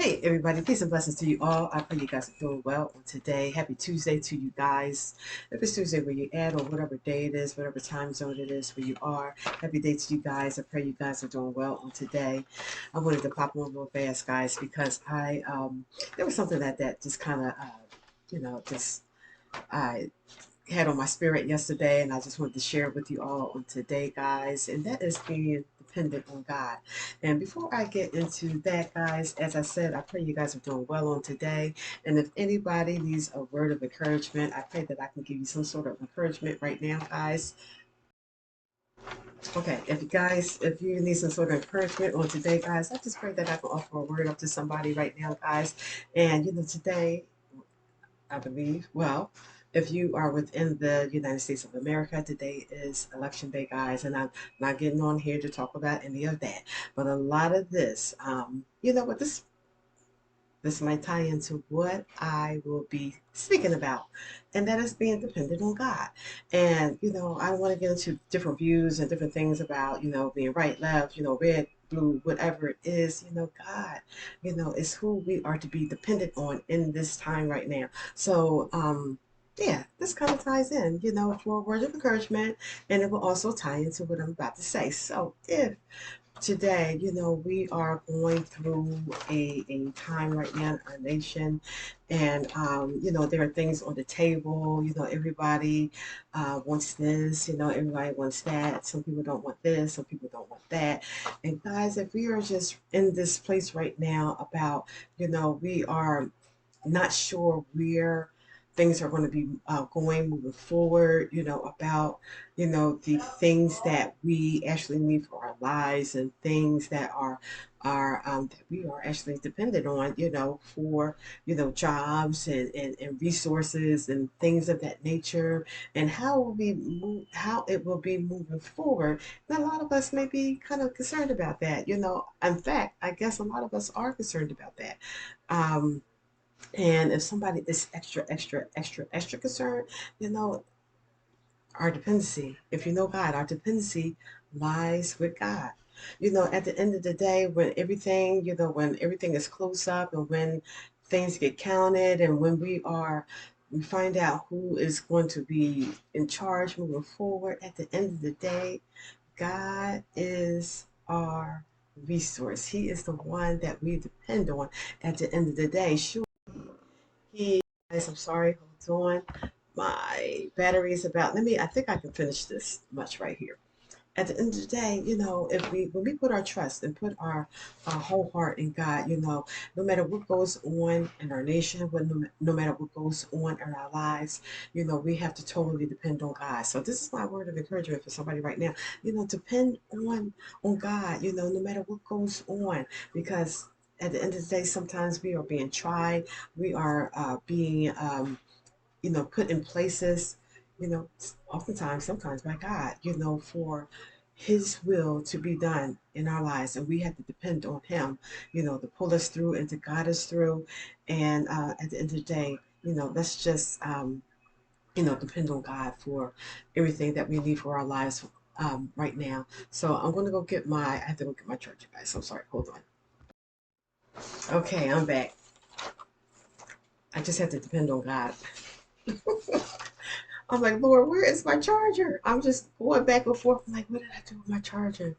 Hey everybody, peace and blessings to you all. I pray you guys are doing well on today. Happy Tuesday to you guys. If it's Tuesday where you at or whatever day it is, whatever time zone it is where you are, happy day to you guys. I pray you guys are doing well on today. I wanted to pop on real fast, guys, because I there was something that just kind of just I had on my spirit yesterday, and I just wanted to share it with you all on today, guys. And that is being dependent on God. And before I get into that, guys, as I said, I pray you guys are doing well on today. And if anybody needs a word of encouragement, I pray that I can give you some sort of encouragement right now, guys. Okay, if you need some sort of encouragement on today, guys, I just pray that I can offer a word up to somebody right now, guys. And today I believe. Well, if you are within the United States of America, today is election day, guys, and I'm not getting on here to talk about any of that. But a lot of this, this might tie into what I will be speaking about, and that is being dependent on God. And I want to get into different views and different things about being right, left, red, blue, whatever it is. God, is who we are to be dependent on in this time right now. So, yeah, this kind of ties in, for a word of encouragement, and it will also tie into what I'm about to say. So, if today, we are going through a time right now in our nation, and there are things on the table. Everybody wants this, everybody wants that. Some people don't want this, some people don't want that. And guys, if we are just in this place right now about, we are not sure where things are going to be going moving forward, about, the things that we actually need for our lives and things that are that we are actually dependent on, for, jobs and resources and things of that nature, and how it will be moving forward. And a lot of us may be kind of concerned about that, In fact, I guess a lot of us are concerned about that. Um, and if somebody is extra concerned, you know, our dependency, if you know God, our dependency lies with God. At the end of the day, when everything is close up and when things get counted and when we find out who is going to be in charge moving forward, at the end of the day, God is our resource. He is the one that we depend on at the end of the day. Sure, guys, I'm sorry, hold on. My battery is about, I think I can finish this much right here. At the end of the day, if when we put our trust and put our whole heart in God, no matter what goes on in our nation, no matter what goes on in our lives, we have to totally depend on God. So this is my word of encouragement for somebody right now. Depend on God, no matter what goes on, because at the end of the day, sometimes we are being tried, we are being put in places, you know, oftentimes, sometimes by God, for His will to be done in our lives. And we have to depend on Him, to pull us through and to guide us through. And at the end of the day, let's just, depend on God for everything that we need for our lives right now. So I'm going to I have to go get my charger, guys. I'm sorry. Hold on. Okay, I'm back. I just have to depend on God. I'm like, Lord, where is my charger? I'm just going back and forth. I'm like, what did I do with my charger?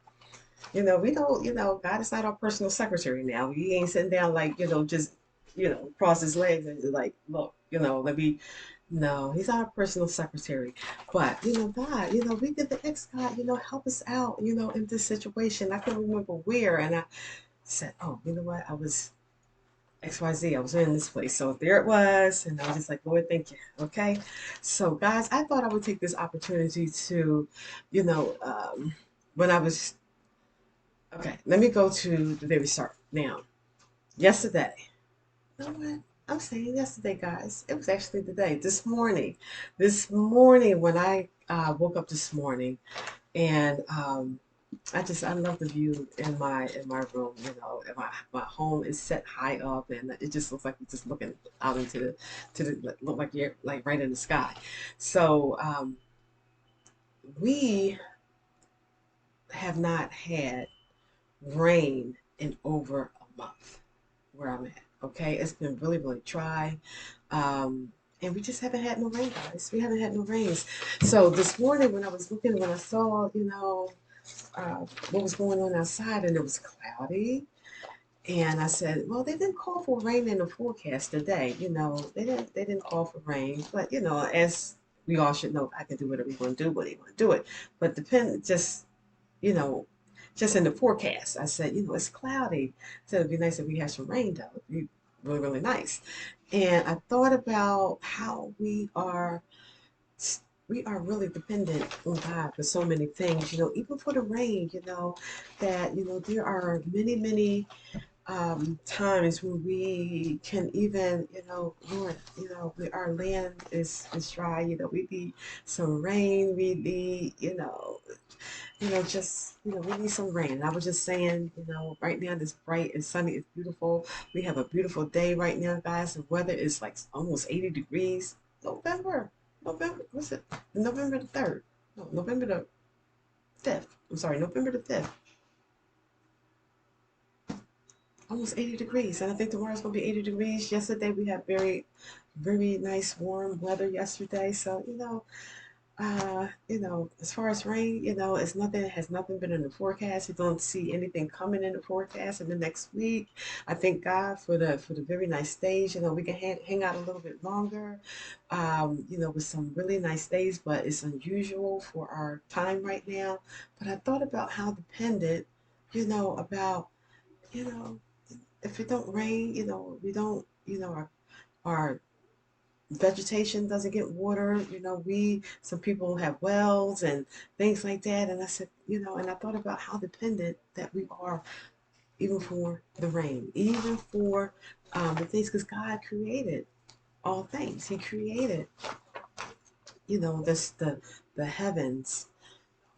We don't, God is not our personal secretary now. He ain't sitting down like, just, cross his legs and just like, look, let me, no, he's not our personal secretary. But, God, we did the ex God, help us out, in this situation. I couldn't remember where. And I said, oh, you know what? I was XYZ. I was in this place. So there it was. And I was just like, Lord, thank you. Okay. So, guys, I thought I would take this opportunity to, you know, um, when I was, okay, let me go to the very start. Now, yesterday, you know what? I'm saying yesterday, guys. It was actually the day, this morning. This morning, when I woke up this morning, and I love the view in my room. And my home is set high up, and it just looks like you're just looking out into the look like you're like right in the sky. So we have not had rain in over a month. where I'm at. Okay, it's been really, really dry. Um, and we just haven't had no rain, guys. We haven't had no rains. So this morning when I was looking, when I saw, what was going on outside, and it was cloudy. And I said, well, they didn't call for rain in the forecast today. They didn't call for rain, but as we all should know, I can do whatever you want to do, what you want to do it. But you know, just in the forecast, I said, it's cloudy. So it'd be nice if we had some rain though. It'd be really, really nice. And I thought about how we are really dependent on God for so many things, even for the rain, that, there are many, many times when we can even, Lord, our land is dry, we need some rain, we need, just, we need some rain. And I was just saying, right now it's bright and sunny, it's beautiful. We have a beautiful day right now, guys. The weather is like almost 80 degrees. November, what's it? November the 3rd. No, November the 5th. I'm sorry, November the 5th. Almost 80 degrees. And I think tomorrow's going to be 80 degrees. Yesterday we had very, very nice warm weather yesterday. So, as far as rain, has nothing been in the forecast. You don't see anything coming in the forecast in the next week. I thank God for the very nice days. We can hang out a little bit longer, with some really nice days, but it's unusual for our time right now. But I thought about how dependent, about, you know, if it don't rain, we don't, our vegetation doesn't get water. Some people have wells and things like that. And I said, and I thought about how dependent that we are, even for the rain, even for the things, because God created all things. He created, the heavens,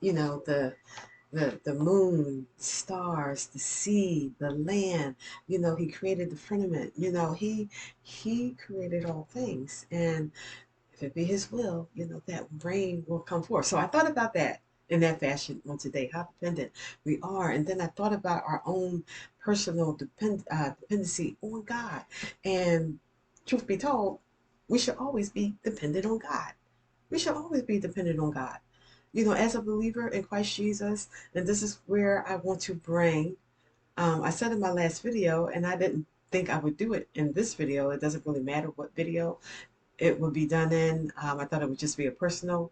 the moon, stars, the sea, the land. He created the firmament. He created all things, and if it be his will, that rain will come forth. So I thought about that in that fashion on today, how dependent we are. And then I thought about our own personal dependency on God. And truth be told, we should always be dependent on God. We should always be dependent on God. As a believer in Christ Jesus, and this is where I want to bring, I said in my last video, and I didn't think I would do it in this video. It doesn't really matter what video it would be done in. I thought it would just be a personal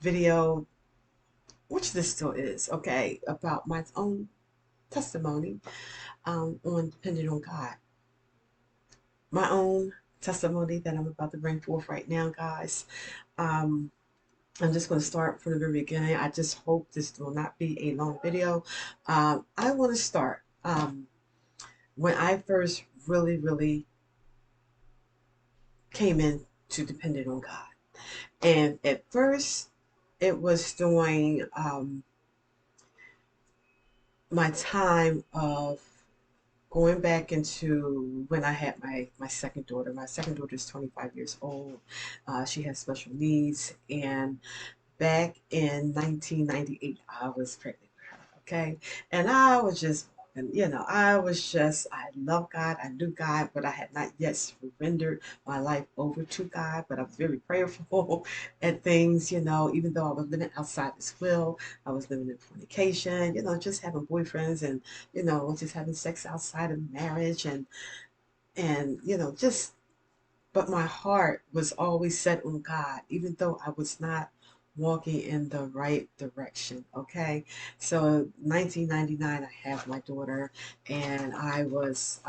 video, which this still is, okay, about my own testimony on depending on God. My own testimony that I'm about to bring forth right now, guys. Um, I'm just going to start from the very beginning. I just hope this will not be a long video. I want to start when I first really, really came in to depending on God. And at first, it was during my time of going back into when I had my second daughter. My second daughter is 25 years old. She has special needs. And back in 1998, I was pregnant with her. Okay. And I was just, and I love God. I knew God, but I had not yet surrendered my life over to God. But I was very prayerful at things, even though I was living outside His will. I was living in fornication, just having boyfriends and, just having sex outside of marriage and, just, but my heart was always set on God, even though I was not walking in the right direction. Okay. So 1999, I have my daughter, and I was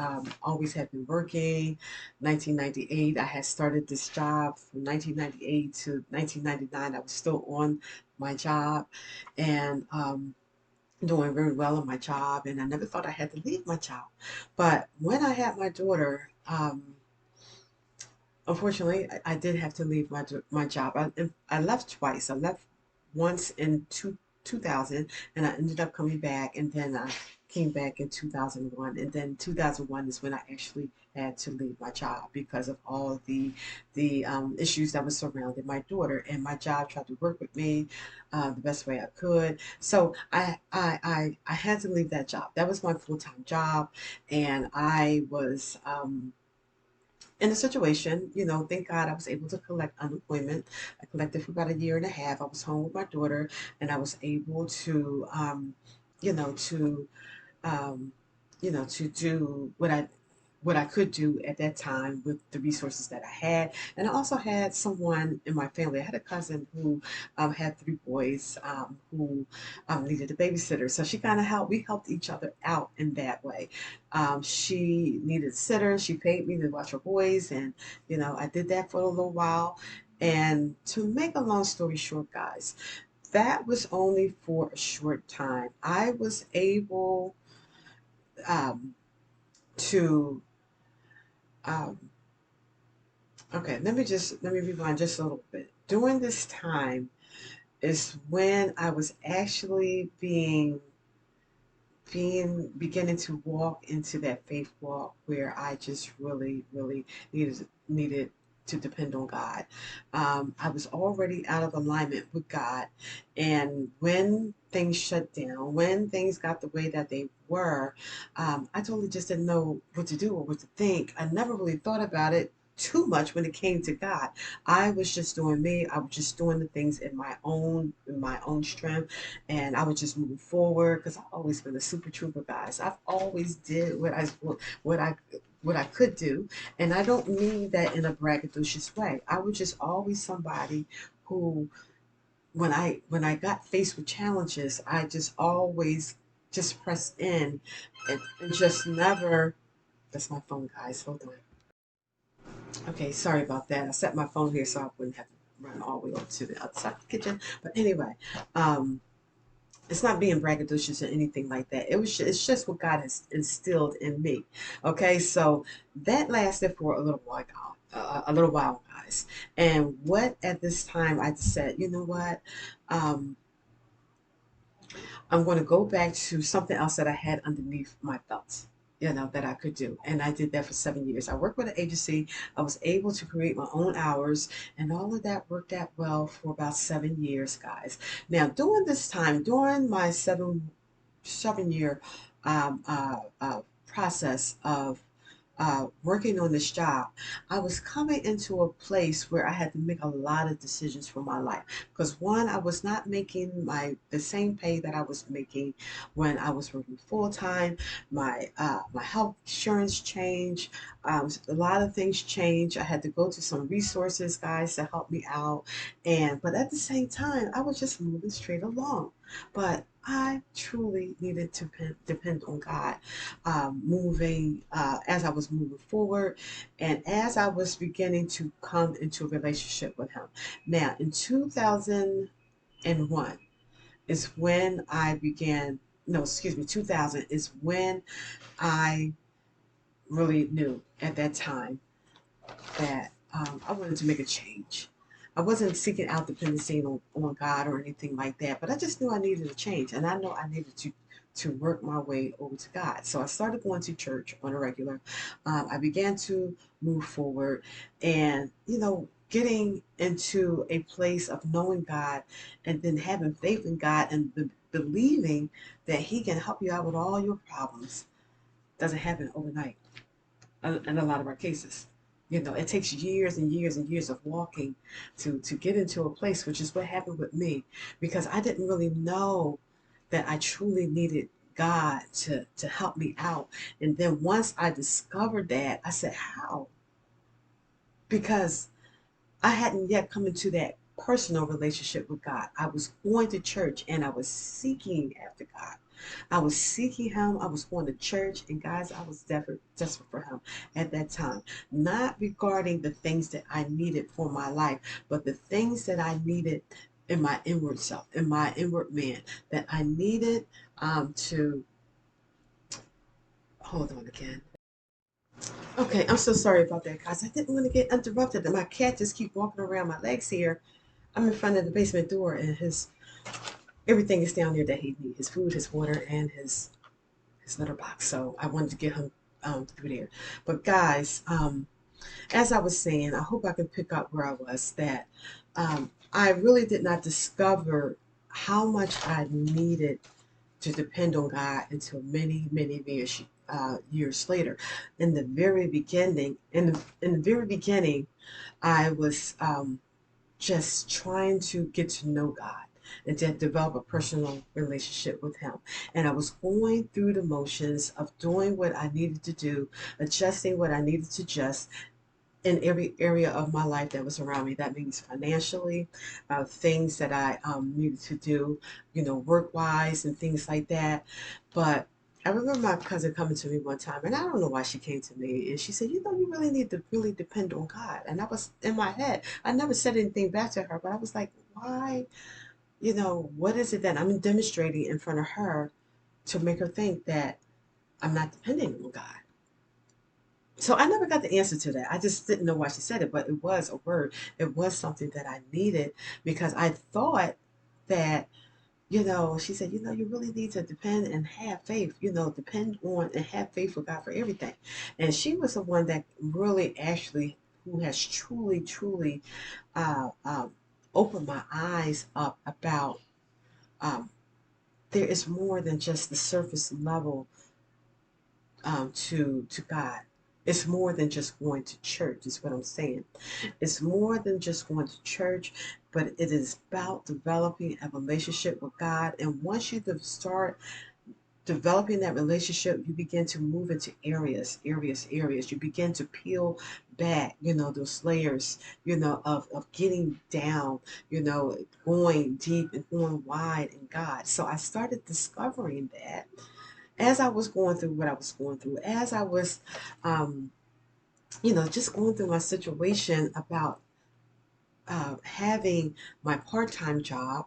always had been working. 1998, I had started this job. From 1998 to 1999, I was still on my job, and doing very well in my job, and I never thought I had to leave my job. But when I had my daughter, unfortunately, I did have to leave my job. I left twice. I left once in 2000, and I ended up coming back, and then I came back in 2001, and then 2001 is when I actually had to leave my job because of all the issues that was surrounding my daughter. And my job tried to work with me the best way I could. So I had to leave that job. That was my full-time job, and I was in a situation, thank God I was able to collect unemployment. I collected for about a year and a half. I was home with my daughter, and I was able to, you know, to, um, to do what I could do at that time with the resources that I had. And I also had someone in my family. I had a cousin who had three boys who needed a babysitter. So she kind of we helped each other out in that way. She needed a sitter. She paid me to watch her boys. And, I did that for a little while. And to make a long story short, guys, that was only for a short time. I was able um, to um, okay, let me rewind just a little bit. During this time is when I was actually beginning to walk into that faith walk where I just really, really needed to depend on God. I was already out of alignment with God, and when things shut down, when things got the way that they were, I totally just didn't know what to do or what to think. I never really thought about it too much when it came to God. I was just doing me. I was just doing the things in my own strength, and I would just move forward because I've always been a super trooper, guys. I've always did what I what I could do, and I don't mean that in a braggadocious way. I was just always somebody who, when I got faced with challenges, I just always just pressed in and just never. That's my phone, guys. Hold on. Okay, sorry about that. I set my phone here so I wouldn't have to run all the way up to the outside the kitchen. But anyway, um, it's not being braggadocious or anything like that. It's just what God has instilled in me. Okay, so that lasted for a little while, guys. And what at this time I said, you know what? Um, I'm going to go back to something else that I had underneath my belt, that I could do. And I did that for 7 years. I worked with an agency. I was able to create my own hours, and all of that worked out well for about 7 years, guys. Now, during this time, during my 7 year process of working on this job, I was coming into a place where I had to make a lot of decisions for my life. Because one, I was not making the same pay that I was making when I was working full time. My health insurance changed. A lot of things changed. I had to go to some resources, guys, to help me out. But at the same time, I was just moving straight along. But I truly needed to depend on God, moving as I was moving forward, and as I was beginning to come into a relationship with Him. Now, in 2001 is when I began. No, excuse me, 2000 is when I really knew at that time that I wanted to make a change. I wasn't seeking out dependency on God or anything like that, but I just knew I needed a change, and I know I needed to work my way over to God. So I started going to church on a regular. I began to move forward, and getting into a place of knowing God, and then having faith in God, and believing that He can help you out with all your problems doesn't happen overnight in a lot of our cases. It takes years and years and years of walking to get into a place, which is what happened with me, because I didn't really know that I truly needed God to help me out. And then once I discovered that, I said, how? Because I hadn't yet come into that personal relationship with God. I was going to church and I was seeking after God. I was seeking Him. I was going to church, and guys, I was desperate for Him at that time. Not regarding the things that I needed for my life, but the things that I needed in my inward self, in my inward man, that I needed to hold on again. Okay, I'm so sorry about that, guys. I didn't want to get interrupted, and my cat just keep walking around my legs here. I'm in front of the basement door, and his everything is down there that he needs: his food, his water, and his his letterbox. So I wanted to get him through there. But guys, as I was saying, I hope I can pick up where I was. That I really did not discover how much I needed to depend on God until many, many years later. In the very beginning, I was just trying to get to know God and to develop a personal relationship with Him. And I was going through the motions of doing what I needed to do, adjusting what I needed to adjust in every area of my life that was around me. That means financially, things that I needed to do, work wise and things like that. But I remember my cousin coming to me one time, and I don't know why she came to me, and she said, you really need to really depend on God. And I was in my head. I never said anything back to her, but I was like, why? What is it that I'm demonstrating in front of her to make her think that I'm not depending on God? So I never got the answer to that. I just didn't know why she said it, but it was a word. It was something that I needed because I thought that, she said, you really need to depend and have faith, depend on and have faith with God for everything. And she was the one that really actually, who has truly, truly uh, um, opened my eyes up about um, there is more than just the surface level to God. It's more than just going to church, is what I'm saying. It's more than just going to church, but it is about developing a relationship with God. And once you start developing that relationship, you begin to move into areas. You begin to peel back, those layers, of getting down, going deep and going wide in God. So I started discovering that as I was going through what I was going through, as I was, um, just going through my situation about having my part-time job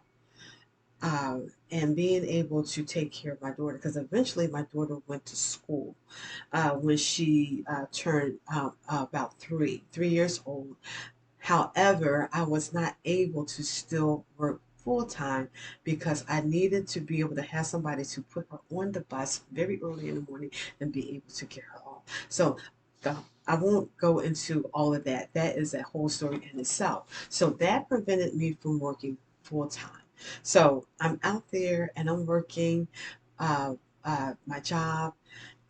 and being able to take care of my daughter, because eventually my daughter went to school when she turned about 3 years old. However, I was not able to still work full time because I needed to be able to have somebody to put her on the bus very early in the morning and be able to get her off. So I won't go into all of that. That is a whole story in itself. So that prevented me from working full time. So I'm out there and I'm working my job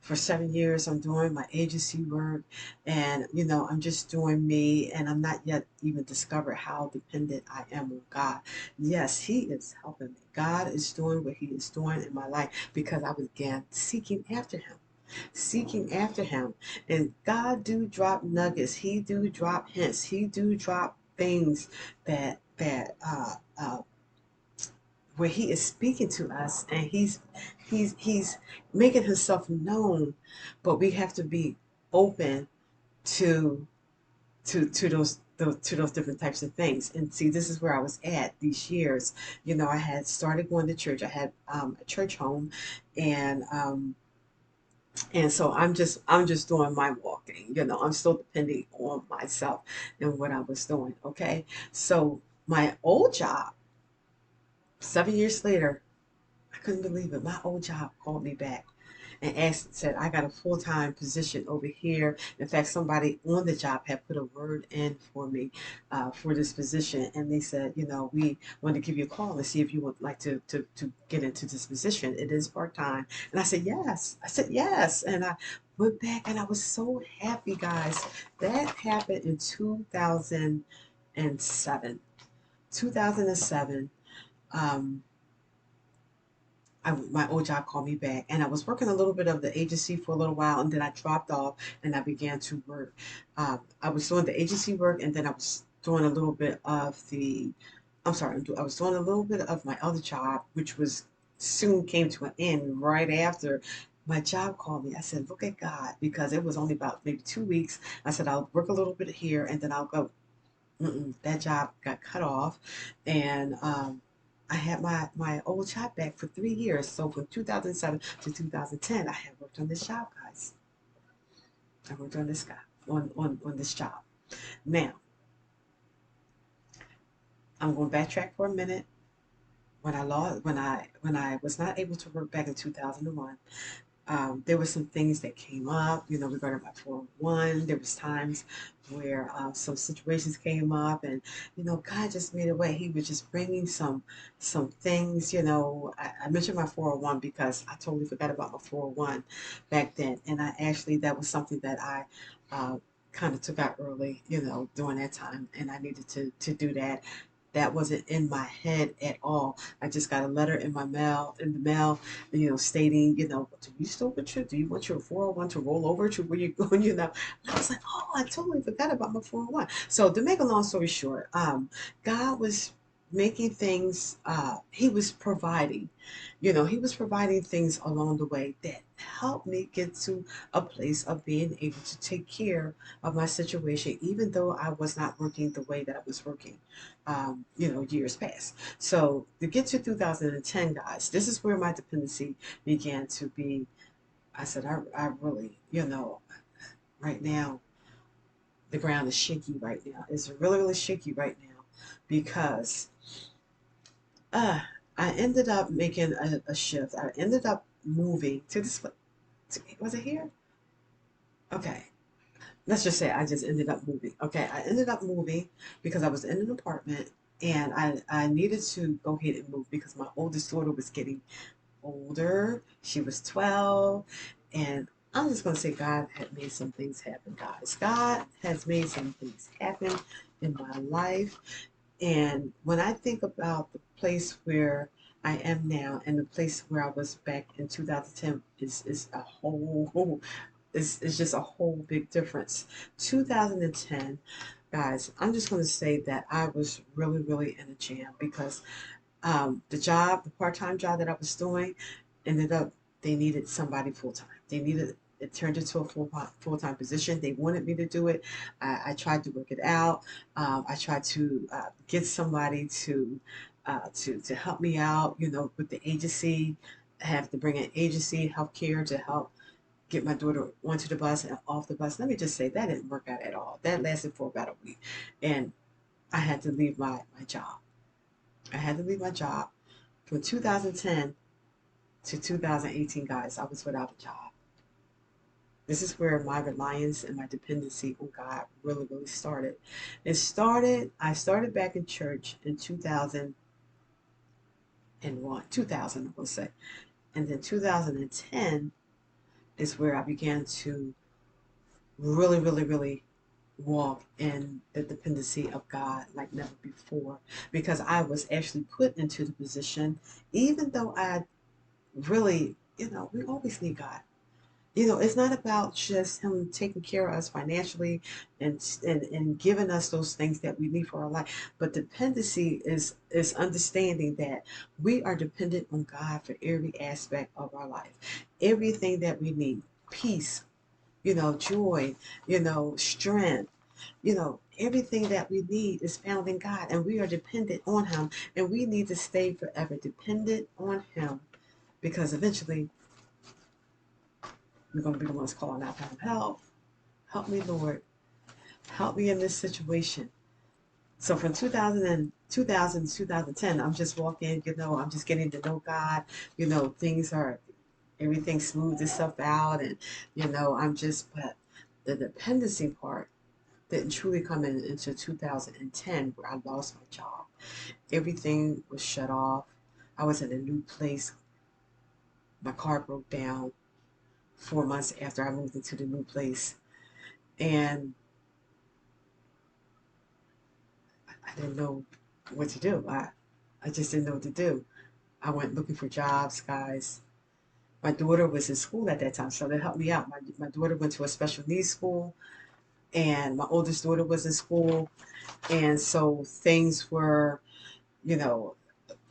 for 7 years. I'm doing my agency work, and I'm just doing me, and I'm not yet even discovered how dependent I am on God. Yes, He is helping me. God is doing what He is doing in my life because I began seeking after Him. And God do drop nuggets. He do drop hints. He do drop things that where He is speaking to us, and he's making Himself known, but we have to be open to those different types of things. And see, this is where I was at these years. I had started going to church. I had a church home, and so I'm just doing my walking. I'm still depending on myself and what I was doing. Okay, so my old job, 7 years later, I couldn't believe it. My old job called me back and said, I got a full time position over here. In fact, somebody on the job had put a word in for me for this position. And they said, we want to give you a call and see if you would like to get into this position. It is part time. And I said, yes. I said, yes. And I went back and I was so happy, guys. That happened in 2007. 2007. Um, my old job called me back, and I was working a little bit of the agency for a little while, and then I dropped off and I began to work. I was doing the agency work, and then I was doing a little bit of I'm sorry, I was doing a little bit of my other job, which was soon came to an end right after my job called me. I said, look at God, because it was only about maybe 2 weeks. I said, I'll work a little bit here, and then I'll go. That job got cut off, and I had my old job back for 3 years. So from 2007 to 2010, I had worked on this job, guys. I worked on this guy on this job. Now I'm going to backtrack for a minute. When I was not able to work back in 2001, there were some things that came up, regarding my 401. There was times where some situations came up, and God just made a way. He was just bringing some things. I mentioned my 401 because I totally forgot about my 401 back then, and I actually that was something that I uh, kind of took out early, during that time, and I needed to do that. That wasn't in my head at all. I just got a letter in the mail, stating, do you still want do you want your 401 to roll over to where you're going, And I was like, oh, I totally forgot about my 401. So to make a long story short, God was making things, he was providing, he was providing things along the way that helped me get to a place of being able to take care of my situation, even though I was not working the way that I was working, years past. So to get to 2010, guys, this is where my dependency began to be. I said, I really, right now, the ground is shaky right now. It's really, really shaky right now because uh, I ended up making a shift. I ended up moving to this. Was it here? Okay. Let's just say I just ended up moving. Okay, I ended up moving because I was in an apartment and I needed to go ahead and move because my oldest daughter was getting older. She was 12. And I'm just going to say God had made some things happen, guys. God has made some things happen in my life. And when I think about the place where I am now and the place where I was back in 2010 is a whole it's just a whole big difference. 2010, guys, I'm just going to say that I was really, really in a jam because the part-time job that I was doing, ended up they needed somebody full-time. It turned into a full-time position. They wanted me to do it. I tried to work it out. I tried to get somebody to help me out, with the agency. I have to bring an agency healthcare to help get my daughter onto the bus and off the bus. Let me just say that didn't work out at all. That lasted for about a week. And I had to leave my job. I had to leave my job from 2010 to 2018, guys. I was without a job. This is where my reliance and my dependency on God really, really started. I started back in church in 2000, I will say. And then 2010 is where I began to really, really, really walk in the dependency of God like never before because I was actually put into the position, even though I really, we always need God. It's not about just him taking care of us financially and giving us those things that we need for our life. But dependency is understanding that we are dependent on God for every aspect of our life. Everything that we need, peace, joy, strength, everything that we need is found in God, and we are dependent on him, and we need to stay forever dependent on him because eventually we're going to be the ones calling out for him. Help me, Lord. Help me in this situation. So from 2000 to 2010, I'm just walking, I'm just getting to know God. Everything smooths itself out. And, but the dependency part didn't truly come in until 2010 where I lost my job. Everything was shut off. I was in a new place. My car broke down 4 months after I moved into the new place. And I didn't know what to do. I just didn't know what to do. I went looking for jobs, guys. My daughter was in school at that time, so that helped me out. My daughter went to a special needs school, and my oldest daughter was in school. And so things were, you know,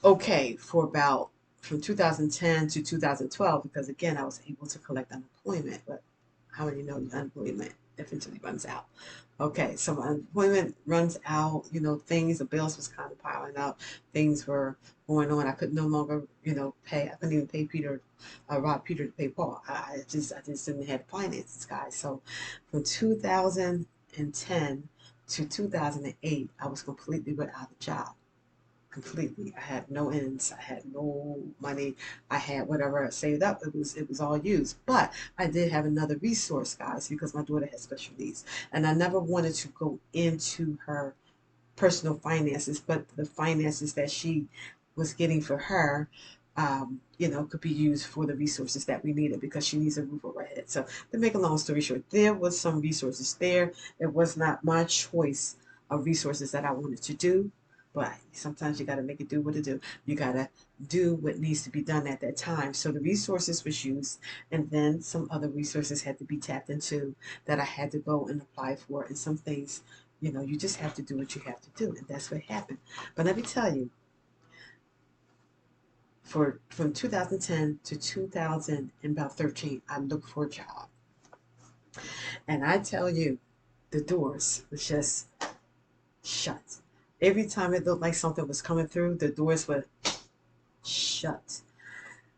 okay for about from 2010 to 2012 because again I was able to collect unemployment. But how many know unemployment eventually runs out? Okay, so my unemployment runs out. The bills was kind of piling up. Things were going on. I could no longer, pay. I couldn't even pay Peter, rob Peter to pay Paul. I just didn't have the finances, guys. So from 2010 to 2008, I was completely without a job. completely. I had no ends. I had no money. I had whatever I saved up. It was all used. But I did have another resource, guys, because my daughter had special needs, and I never wanted to go into her personal finances, but the finances that she was getting for her, could be used for the resources that we needed because she needs a roof over her head. So to make a long story short, there was some resources there. It was not my choice of resources that I wanted to do, but sometimes you got to make it do what it do. You got to do what needs to be done at that time. So the resources was used, and then some other resources had to be tapped into that I had to go and apply for, and some things you just have to do what you have to do, and that's what happened. But let me tell you, for from 2010 to 2013, I looked for a job, and I tell you, the doors was just shut. Every time it looked like something was coming through, the doors were shut.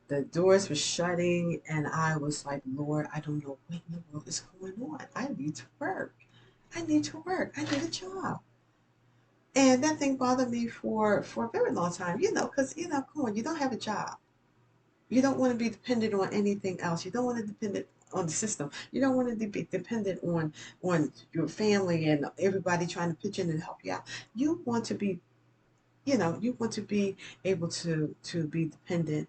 The doors were shutting, and I was like, Lord, I don't know what in the world is going on. I need to work. I need to work. I need a job. And that thing bothered me for a very long time, because, come on, you don't have a job. You don't want to be dependent on anything else. You don't want to depend on the system. You don't want to be dependent on your family and everybody trying to pitch in and help you out. You want to be, you want to be able to be dependent,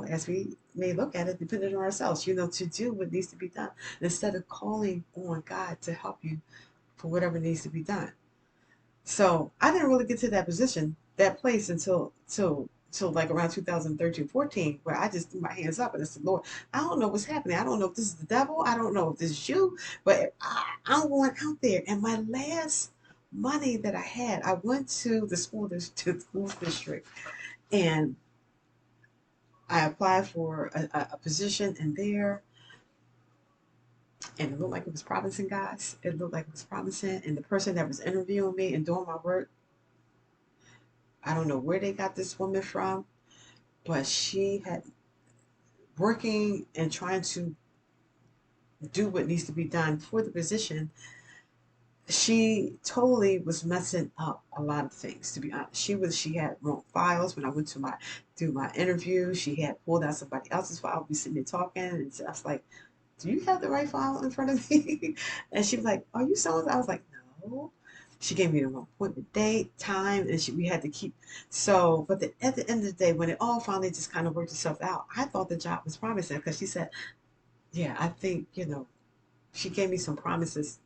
as we may look at it, dependent on ourselves, to do what needs to be done instead of calling on God to help you for whatever needs to be done. So I didn't really get to that position, that place until like around 2013, 14, where I just threw my hands up and I said, Lord, I don't know what's happening. I don't know if this is the devil. I don't know if this is you, but I'm going out there. And my last money that I had, I went to to the school district, and I applied for a position in there, and it looked like it was promising, guys. It looked like it was promising. And the person that was interviewing me and doing my work, I don't know where they got this woman from, but she had working and trying to do what needs to be done for the position. She totally was messing up a lot of things, to be honest. She had wrong files when I went to my do my interview. She had pulled out somebody else's file. We sitting there talking, and I was like, do you have the right file in front of me? And she was like, are you so? I was like, no. She gave me the wrong appointment date, time, and we had to keep. So, but at the end of the day, when it all finally just kind of worked itself out, I thought the job was promising because she said, yeah, I think, she gave me some promises.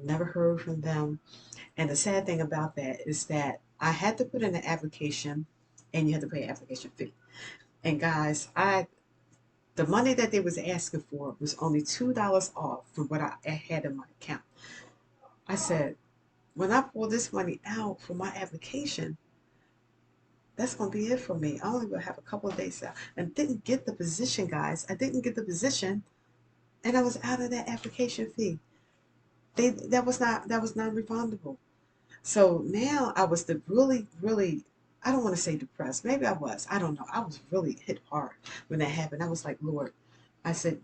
Never heard from them. And the sad thing about that is that I had to put in an application, and you had to pay an application fee. And guys, the money that they was asking for was only $2 off from what I had in my account. I said, when I pull this money out for my application, that's gonna be it for me. I only will have a couple of days out, and didn't get the position, guys. I didn't get the position, and I was out of that application fee. That was not refundable. So now I was the really, really, I don't want to say depressed. Maybe I was. I don't know. I was really hit hard when that happened. I was like, Lord, I said,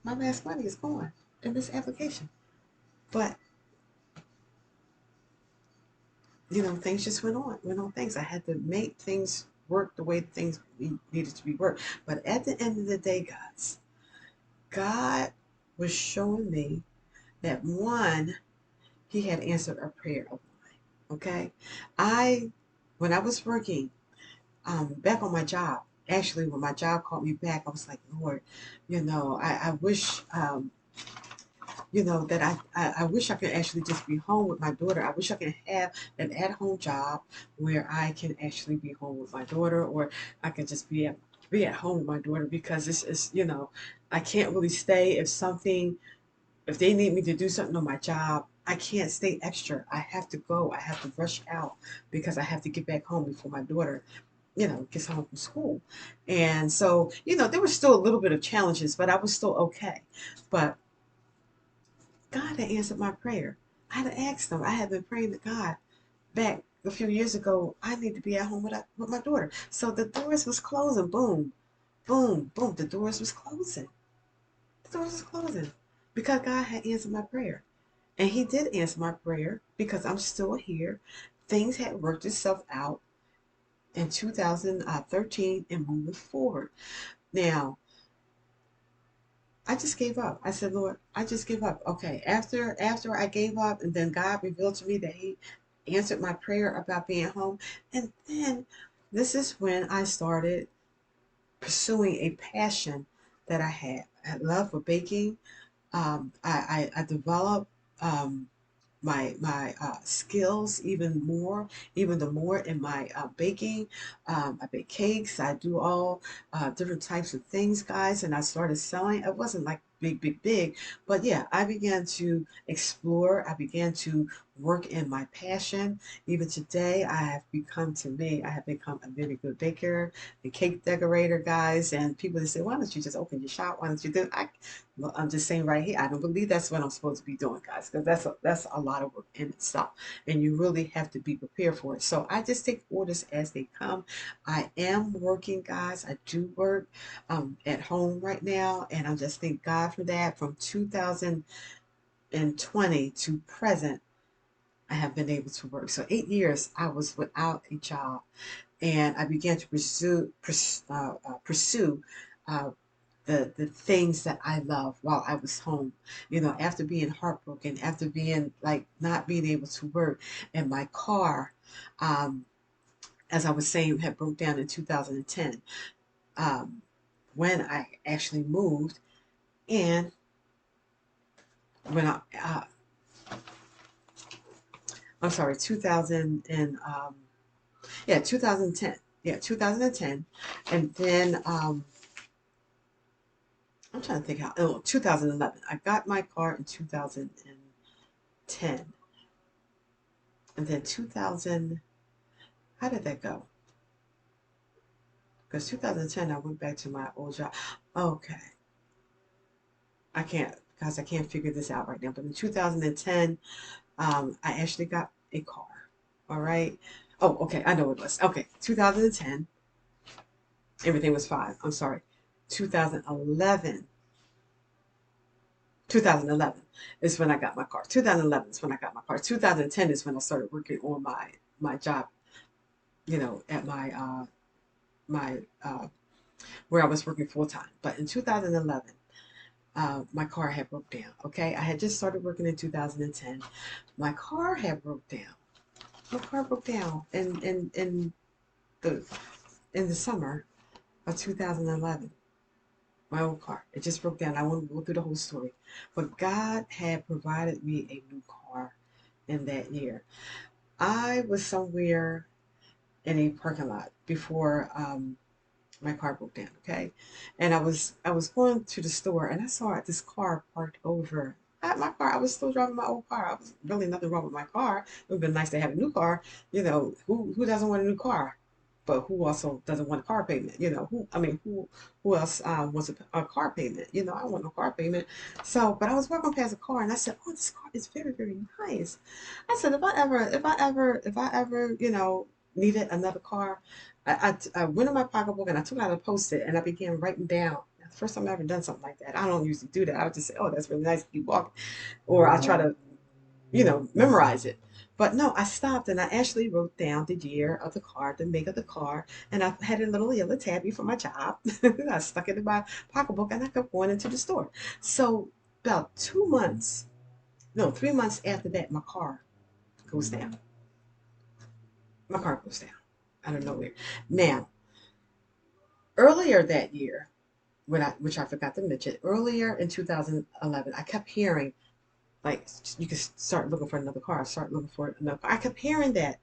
my last money is gone in this application. But, things just went on things. I had to make things work the way things needed to be worked. But at the end of the day, guys, God was showing me that one, He had answered a prayer of mine. Okay. I, when I was working, back on my job. Actually, when my job called me back, I was like, Lord, I wish, that I wish I could actually just be home with my daughter. I wish I could have an at-home job where I can actually be home with my daughter, or I could just be at home with my daughter, because it's I can't really stay if they need me to do something on my job. I can't stay extra. I have to go. I have to rush out because I have to get back home before my daughter gets home from school. And so, there was still a little bit of challenges, but I was still okay. But God had answered my prayer. I had asked Him. I had been praying to God back a few years ago. I need to be at home with my daughter. So the doors was closing. Boom, boom, boom. The doors was closing because God had answered my prayer. And he did answer my prayer because I'm still here. Things had worked itself out in 2013 and moving forward. Now, I just gave up. I said, Lord, I just give up. Okay. After I gave up, and then God revealed to me that He answered my prayer about being home. And then this is when I started pursuing a passion that I had. I love for baking. I developed my skills even the more in my baking. I bake cakes. I do all different types of things, guys, and I started selling. It wasn't like big, but yeah, I began to explore. I began to work in my passion. Even today, I have become a very good baker, a cake decorator, guys, and people that say, why don't you just open your shop? Why don't you do? Well, I'm just saying right here, I don't believe that's what I'm supposed to be doing, guys, because that's a lot of work in itself, and you really have to be prepared for it. So I just take orders as they come. I am working, guys. I do work at home right now, and I just thank God for that. From 2020 to present, I have been able to work. So 8 years I was without a job, and I began to pursue uh, the things that I love while I was home. You know, after being heartbroken, after being like not being able to work, and my car, um, as I was saying, had broke down in 2010 um, when I actually moved, and when I'm sorry, 2000 and yeah, 2010. Yeah, 2010. And then I'm trying to think how, oh, 2011. I got my car in 2010. And then 2000, how did that go? Because 2010, I went back to my old job. Okay. I can't, because I can't figure this out right now. But in 2010, I actually got a car. All right. Oh, okay. I know what it was. Okay. 2010, everything was fine. I'm sorry. 2011. 2011 is when I got my car. 2011 is when I got my car. 2010 is when I started working on my job, you know, at my where I was working full time. But in 2011, my car had broke down. Okay, I had just started working in 2010. My car had broke down. My car broke down the in the summer of 2011. My old car. It just broke down. I won't go through the whole story. But God had provided me a new car in that year. I was somewhere in a parking lot before my car broke down, okay? And I was going to the store, and I saw this car parked over at my car. I was still driving my old car. I was really nothing wrong with my car. It would have been nice to have a new car. You know, who doesn't want a new car? But who also doesn't want a car payment? You know, who else wants a car payment? You know, I want no car payment. So, but I was walking past a car, and I said, "Oh, this car is very, very nice." I said, if I ever, you know, needed another car, I went in my pocketbook and I took out a post-it and I began writing down. The first time I ever done something like that. I don't usually do that. I would just say, "Oh, that's really nice." Keep walking, or I try to, you know, memorize it. But no, I stopped and I actually wrote down the year of the car, the make of the car, and I had a little yellow tabby for my job. I stuck it in my pocketbook and I kept going into the store. So about 2 months, no, 3 months after that, my car goes down. My car goes down out of nowhere. Now, earlier that year, which I forgot to mention, earlier in 2011, I kept hearing like you can start looking for another car, start looking for another car. I kept hearing that.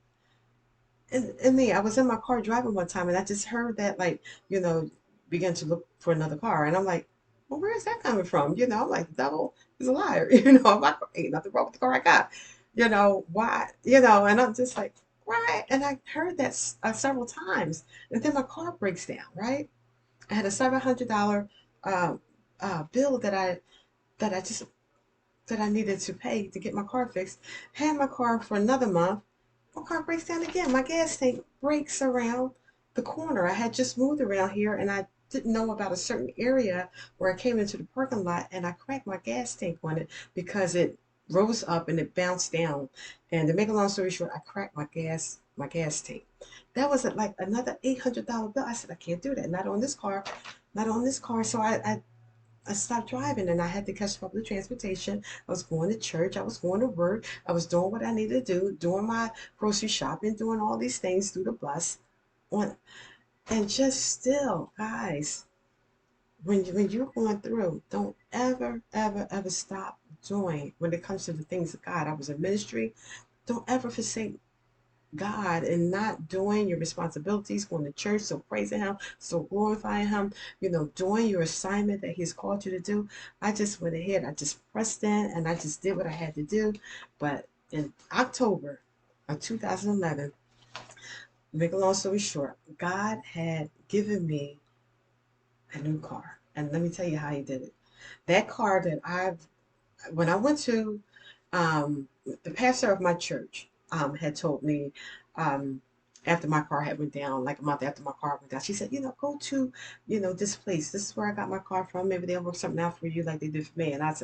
And me, I was in my car driving one time and I just heard that like, you know, begin to look for another car. And I'm like, well, where is that coming from? You know, I'm like, the devil is a liar. You know, ain't nothing wrong with the car I got. You know, why? You know, and I'm just like, right. And I heard that several times. And then my car breaks down, right? I had a $700 uh, bill that I just that I needed to pay to get my car fixed. Had my car for another month. My car breaks down again. My gas tank breaks around the corner. I had just moved around here and I didn't know about a certain area where I came into the parking lot and I cracked my gas tank on it because it rose up and it bounced down. And to make a long story short, I cracked my gas tank. That was like another $800 bill. I said, I can't do that. Not on this car. Not on this car. So I stopped driving and I had to catch public transportation. I was going to church. I was going to work. I was doing what I needed to do, doing my grocery shopping, doing all these things through the bus. On and just still, guys, when you're going through, don't ever stop doing when it comes to the things of God. I was in ministry. Don't ever forsake God and not doing your responsibilities, going to church, so praising Him, so glorifying Him, doing your assignment that He's called you to do. I just went ahead, I just pressed in and I just did what I had to do. But in October of 2011, make a long story short, God had given me a new car. And let me tell you how He did it. That car that when I went to the pastor of my church had told me um, after my car had went down, like a month after my car went down, she said, go to, this place. This is where I got my car from. Maybe they'll work something out for you like they did for me. And I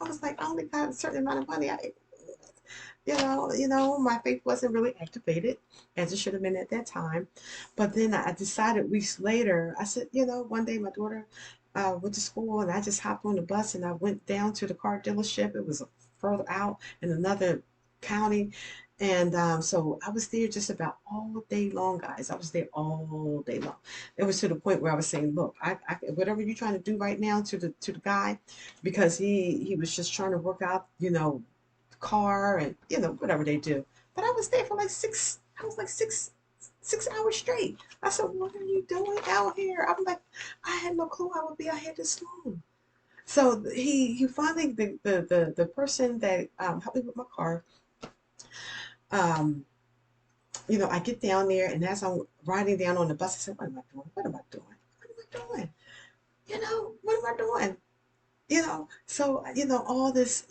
was like, I only got a certain amount of money. My faith wasn't really activated as it should have been at that time. But then I decided weeks later, I said, one day my daughter went to school and I just hopped on the bus and I went down to the car dealership. It was further out in another county. And so I was there just about all day long, guys. I was there all day long. It was to the point where I was saying, look, whatever you're trying to do right now to the guy, because he was just trying to work out, car and whatever they do. But I was there for like six. I was like 6 hours straight. I said, "What are you doing out here?" I'm like, I had no clue I would be out here this long. So he finally the person that helped me with my car. Um, I get down there, and as I'm riding down on the bus, I said, "What am I doing? What am I doing? What am I doing? What am I doing?" So all this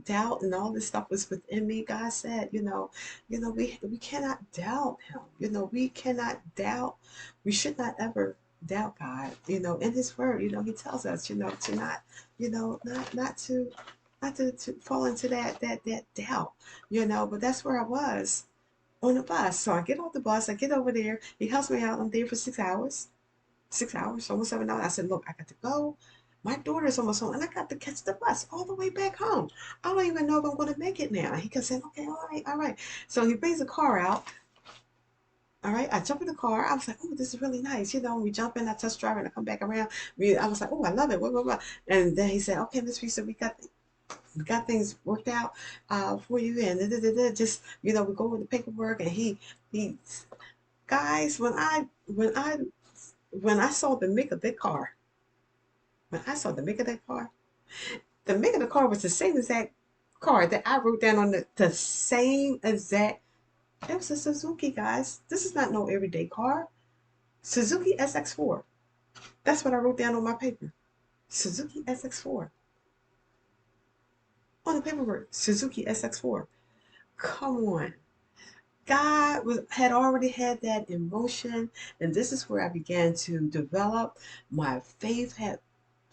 doubt and all this stuff was within me. God said, we cannot doubt Him. We cannot doubt. We should not ever doubt God. In His Word, He tells us, to not, not to fall into that doubt. But that's where I was on the bus. So I get off the bus, I get over there. He helps me out. I'm there for 6 hours. 6 hours, almost 7 hours. I said, look, I got to go. My daughter's almost home, and I got to catch the bus all the way back home. I don't even know if I'm going to make it now. He kept saying, okay, all right, all right. So he brings the car out. All right, I jump in the car. I was like, oh, this is really nice. We jump in, I test drive, and I come back around. I was like, oh, I love it. Blah, blah, blah. And then he said, okay, Miss Risa, we got things worked out for you, and just we go over the paperwork, and he guys, when I saw the make of that car, when I saw the make of that car, the make of the car was the same exact car that I wrote down on the same exact. It was a Suzuki, guys. This is not no everyday car. Suzuki SX4. That's what I wrote down on my paper. Suzuki SX4. On the paperwork, Suzuki SX4. Come on. God had already had that emotion, and this is where I began to develop. My faith had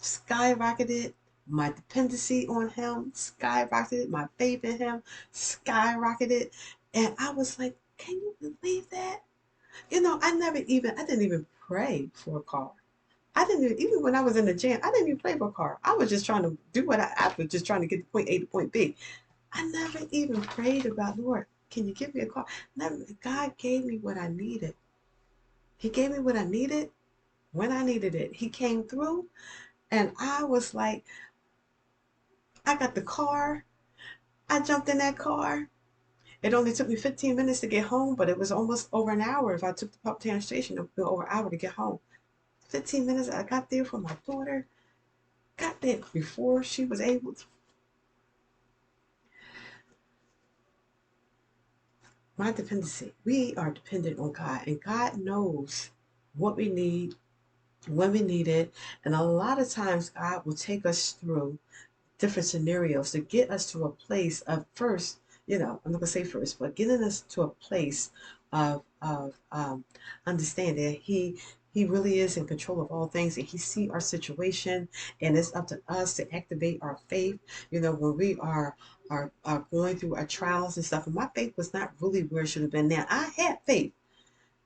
skyrocketed. My dependency on Him skyrocketed. My faith in Him skyrocketed. And I was like, can you believe that? I didn't even pray for a car. I didn't even when I was in the gym, I didn't even pray for a car. I was just trying to do what I was just trying to get to point A to point B. I never even prayed about, Lord, can you give me a car? Never. God gave me what I needed. He gave me what I needed when I needed it. He came through, and I was like, I got the car. I jumped in that car. It only took me 15 minutes to get home, but it was almost over an hour. If I took the public transportation, it would be over an hour to get home. 15 minutes. I got there for my daughter. Got there before she was able to. My dependency. We are dependent on God, and God knows what we need, when we need it. And a lot of times, God will take us through different scenarios to get us to a place of first, I'm not gonna say first, but getting us to a place of understanding. He really is in control of all things, and he see our situation, and it's up to us to activate our faith. When we are going through our trials and stuff. And my faith was not really where it should have been. Now I had faith,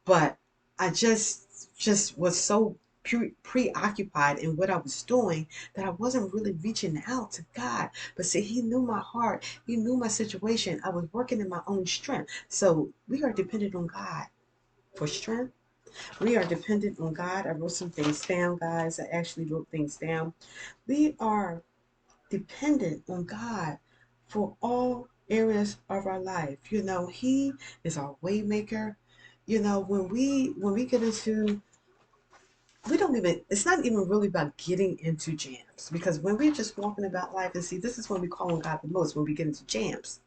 but I just was so preoccupied in what I was doing that I wasn't really reaching out to God. But see, He knew my heart. He knew my situation. I was working in my own strength. So we are dependent on God for strength. We are dependent on God. I wrote some things down, guys. I actually wrote things down. We are dependent on God for all areas of our life. He is our way maker. When we get into, we don't even, it's not even really about getting into jams, because when we're just walking about life, and see, this is when we call on God the most, when we get into jams.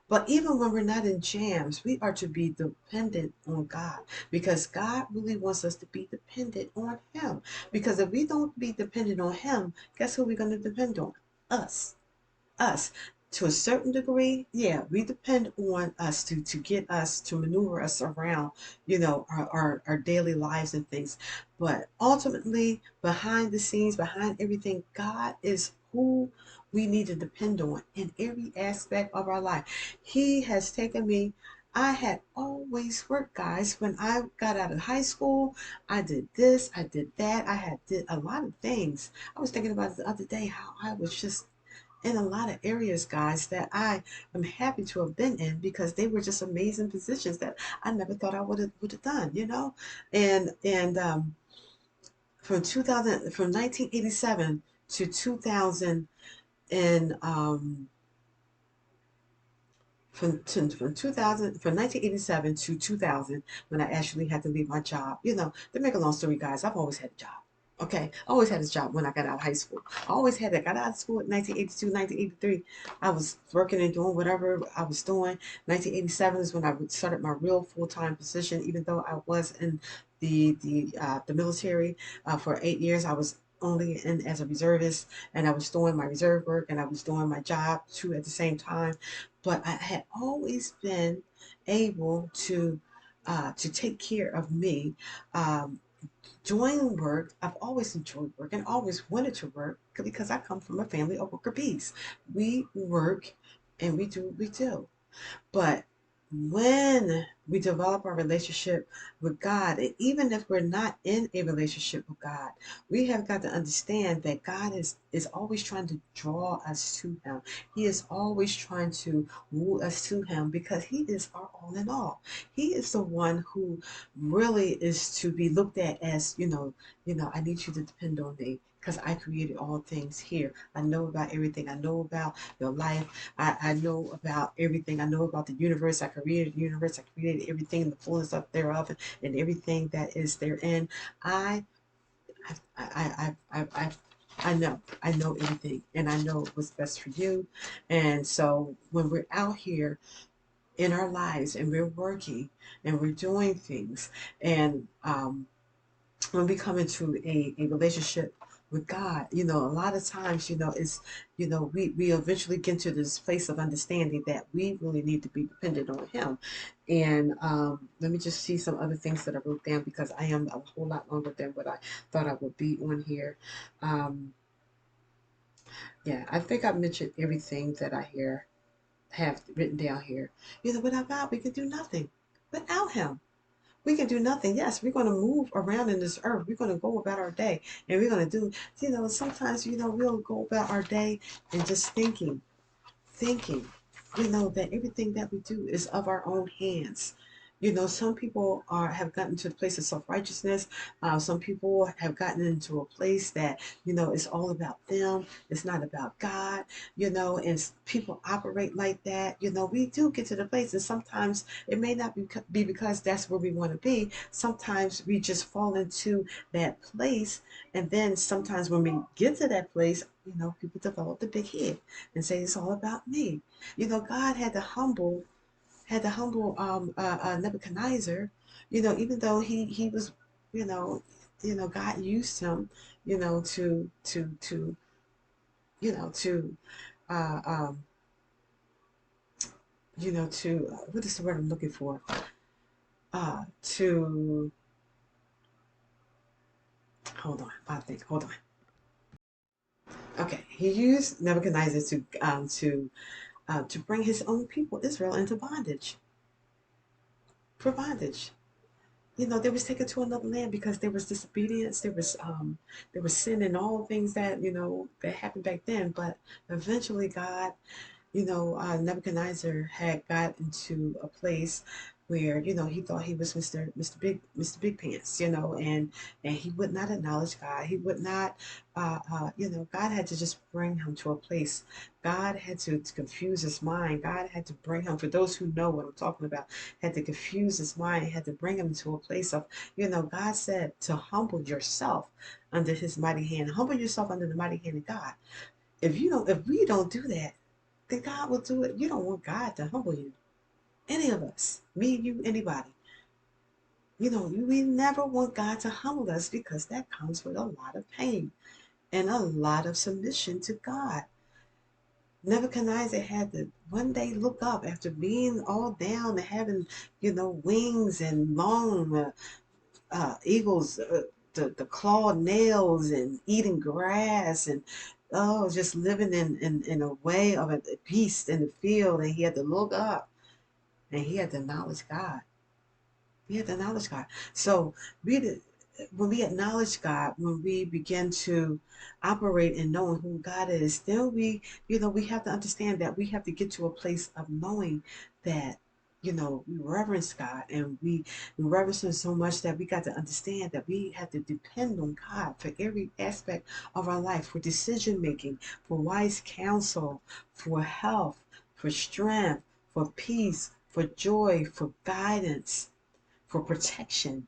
But even when we're not in jams, we are to be dependent on God, because God really wants us to be dependent on Him. Because if we don't be dependent on Him, guess who we're going to depend on? Us. To a certain degree, yeah, we depend on us to get us, to maneuver us around, our daily lives and things. But ultimately, behind the scenes, behind everything, God is who we need to depend on in every aspect of our life. He has taken me. I had always worked, guys. When I got out of high school, I did this, I did that, I had did a lot of things. I was thinking about it the other day, how I was just in a lot of areas, guys, that I am happy to have been in, because they were just amazing positions that I never thought I would have done. And from 1987 to 2000, and from 2000, from 1987 to 2000, when I actually had to leave my job. To make a long story, guys, I've always had a job. Okay, I always had a job when I got out of high school. I always had that. Got out of school in 1982, 1983. I was working and doing whatever I was doing. 1987 is when I started my real full-time position. Even though I was in the military for 8 years, I was only in as a reservist, and I was doing my reserve work, and I was doing my job too at the same time. But I had always been able to take care of me. Um, Doing work, I've always enjoyed work and always wanted to work, because I come from a family of worker bees. We work and we do what we do. But when we develop our relationship with God, and even if we're not in a relationship with God, we have got to understand that God is always trying to draw us to Him. He is always trying to woo us to Him, because He is our all in all. He is the one who really is to be looked at as, I need you to depend on me, because I created all things here. I know about everything. I know about your life. I know about everything. I know about the universe. I created the universe. I created everything in the fullness of thereof, and everything that is therein. I I know. I know everything, and I know what's best for you. And so when we're out here in our lives, and we're working, and we're doing things, and when we come into a relationship with God, a lot of times, we eventually get to this place of understanding that we really need to be dependent on Him. And let me just see some other things that I wrote down, because I am a whole lot longer than what I thought I would be on here. Um, yeah, I think I mentioned everything that have written down here. Without God, we can do nothing. Without Him, we can do nothing. Yes, we're going to move around in this earth. We're going to go about our day, and we're going to do, sometimes, we'll go about our day and just thinking, that everything that we do is of our own hands. Some people have gotten to the place of self-righteousness. Some people have gotten into a place that, it's all about them. It's not about God, and people operate like that. We do get to the place, and sometimes it may not be because that's where we want to be. Sometimes we just fall into that place, and then sometimes when we get to that place, people develop the big head and say it's all about me. God had to humble Nebuchadnezzar. Even though he was, you know, God used him, to to uh, um, what is the word I'm looking for? To hold on. I think. Hold on. Okay, he used Nebuchadnezzar to bring his own people, Israel, into bondage. For bondage. They was taken to another land because there was disobedience, there was sin and all things that that happened back then. But eventually, God, Nebuchadnezzar had got into a place where he thought he was Mr. Big Pants, and he would not acknowledge God. He would not, God had to just bring him to a place. God had to confuse his mind. God had to bring him, for those who know what I'm talking about, had to confuse his mind. Had to bring him to a place of, God said to humble yourself under His mighty hand. Humble yourself under the mighty hand of God. If we don't do that, then God will do it. You don't want God to humble you. Any of us, me, you, anybody. We never want God to humble us because that comes with a lot of pain and a lot of submission to God. Nebuchadnezzar had to one day look up after being all down and having, wings and long eagles, the clawed nails and eating grass and just living in a way of a beast in the field. And he had to look up and he had to acknowledge God. He had to acknowledge God. So when we acknowledge God, when we begin to operate in knowing who God is, then we have to understand that we have to get to a place of knowing that, we reverence God, and we reverence Him so much that we got to understand that we have to depend on God for every aspect of our life, for decision making, for wise counsel, for health, for strength, for peace, for joy, for guidance, for protection.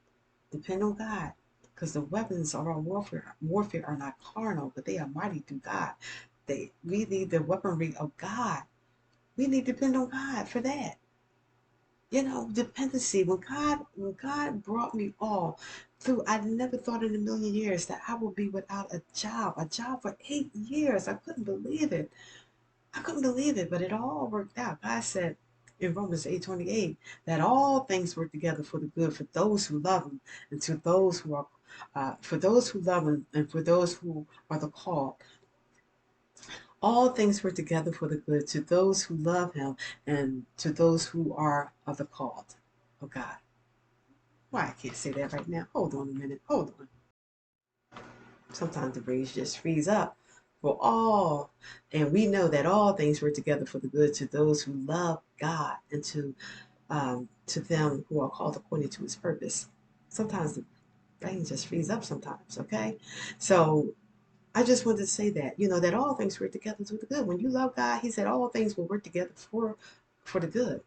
Depend on God. Because the weapons of our warfare are not carnal, but they are mighty through God. We need the weaponry of God. We need to depend on God for that. Dependency. When God brought me all through, I never thought in a million years that I would be without a job. A job for 8 years. I couldn't believe it. I couldn't believe it, but it all worked out. God said in Romans 8:28 that all things work together for the good for those who love Him, and to those who are, for those who love Him, and for those who are the called. All things work together for the good to those who love Him, and to those who are of the called of God. Why I can't say that right now? Hold on a minute. Hold on. Sometimes the brain just freeze up. For all, and we know that all things work together for the good to those who love God, and to them who are called according to His purpose. Sometimes the brain just frees up sometimes. Okay, so I just wanted to say that that all things work together for the good. When you love God, He said all things will work together for the good.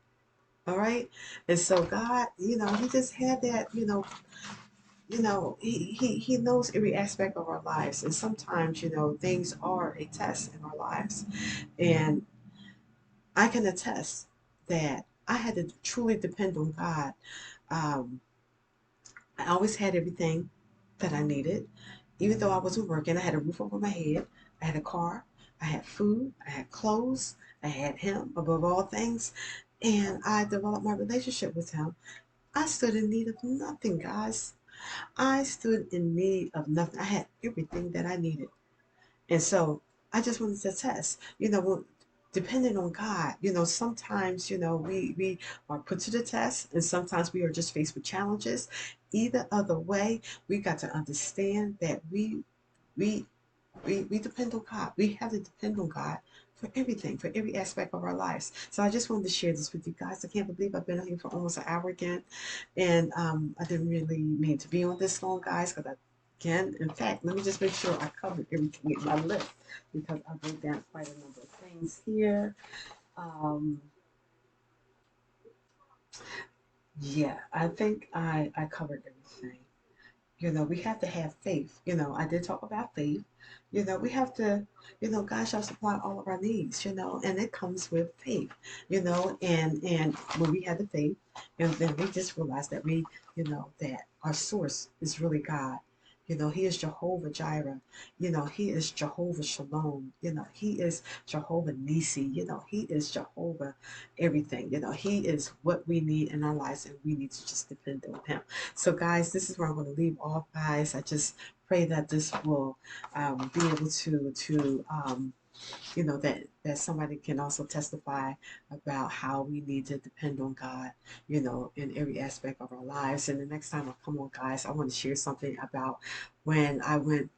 All right, and so God, He just had that, he knows every aspect of our lives, and sometimes things are a test in our lives, and I can attest that I had to truly depend on God. um, I always had everything that I needed, even though I wasn't working. I had a roof over my head, I had a car, I had food, I had clothes, I had Him above all things, and I developed my relationship with Him. I stood in need of nothing, guys. I stood in need of nothing. I had everything that I needed. And so I just wanted to test, depending on God, sometimes, we are put to the test, and sometimes we are just faced with challenges. Either other way, we got to understand that we we depend on God. We have to depend on God for everything, for every aspect of our lives. So I just wanted to share this with you guys. I can't believe I've been on here for almost an hour again. And I didn't really mean to be on this long, guys, because in fact, let me just make sure I covered everything in my list, because I wrote down quite a number of things here. Um, yeah, I think I covered everything. We have to have faith. I did talk about faith. We have to, God shall supply all of our needs, and it comes with faith, and when we have the faith, and then we just realize that that our source is really God. He is Jehovah Jireh. He is Jehovah Shalom. He is Jehovah Nisi. He is Jehovah everything. He is what we need in our lives, and we need to just depend on Him. So, guys, this is where I'm going to leave off, guys. I just pray that this will be able to that somebody can also testify about how we need to depend on God, in every aspect of our lives. And the next time I come on, guys, I want to share something about when I went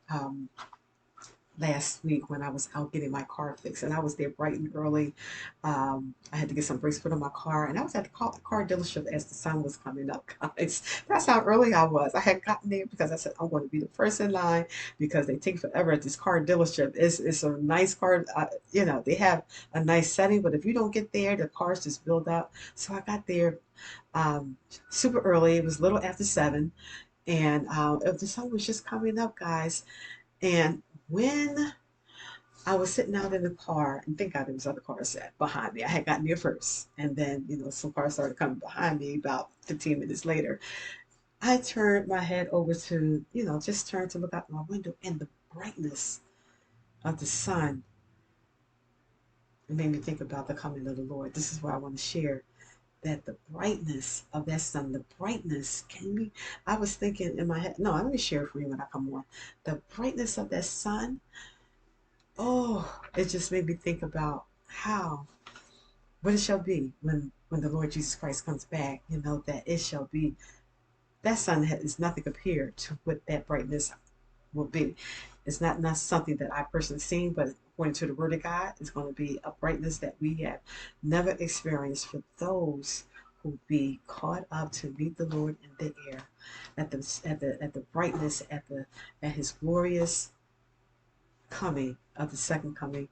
last week when I was out getting my car fixed, and I was there bright and early. I had to get some brakes put on my car, and I was at the car dealership as the sun was coming up, guys. That's how early I was. I had gotten there because I said I'm going to be the first in line because they take forever at this car dealership. It's a nice car, they have a nice setting, but if you don't get there, the cars just build up. So I got there um, super early. It was a little after 7, and the sun was just coming up, guys. And when I was sitting out in the car, and thank God there was other cars behind me. I had gotten there first, and then some cars started coming behind me about 15 minutes later. I turned my head over to just turned to look out my window, and the brightness of the sun, it made me think about the coming of the Lord. This is where I want to share that the brightness of that sun, the brightness can be. I was thinking in my head. No, let me share it for you when I come on. The brightness of that sun. Oh, it just made me think about how what it shall be when the Lord Jesus Christ comes back. That it shall be. That sun is nothing compared to what that brightness will be. It's not something that I personally seen, but according to the Word of God, it's going to be a brightness that we have never experienced for those who be caught up to meet the Lord in the air, at the brightness, at His glorious coming of the second coming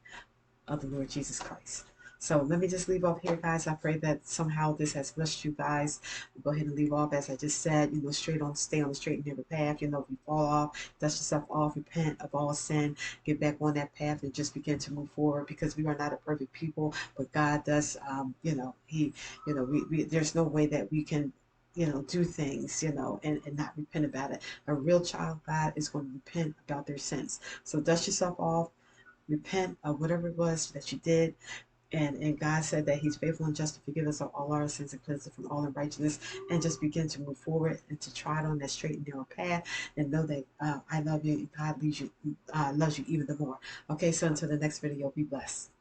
of the Lord Jesus Christ. So let me just leave off here, guys. I pray that somehow this has blessed you guys. Go ahead and leave off, as I just said, stay on the straight and narrow path. If you fall off, dust yourself off, repent of all sin, get back on that path, and just begin to move forward, because we are not a perfect people, but God does, there's no way that we can do things, and not repent about it. A real child of God is going to repent about their sins. So dust yourself off, repent of whatever it was that you did. And God said that He's faithful and just to forgive us of all our sins and cleanse us from all unrighteousness, and just begin to move forward and to trot on that straight and narrow path, and know that I love you, and God loves you even the more. Okay, so until the next video, be blessed.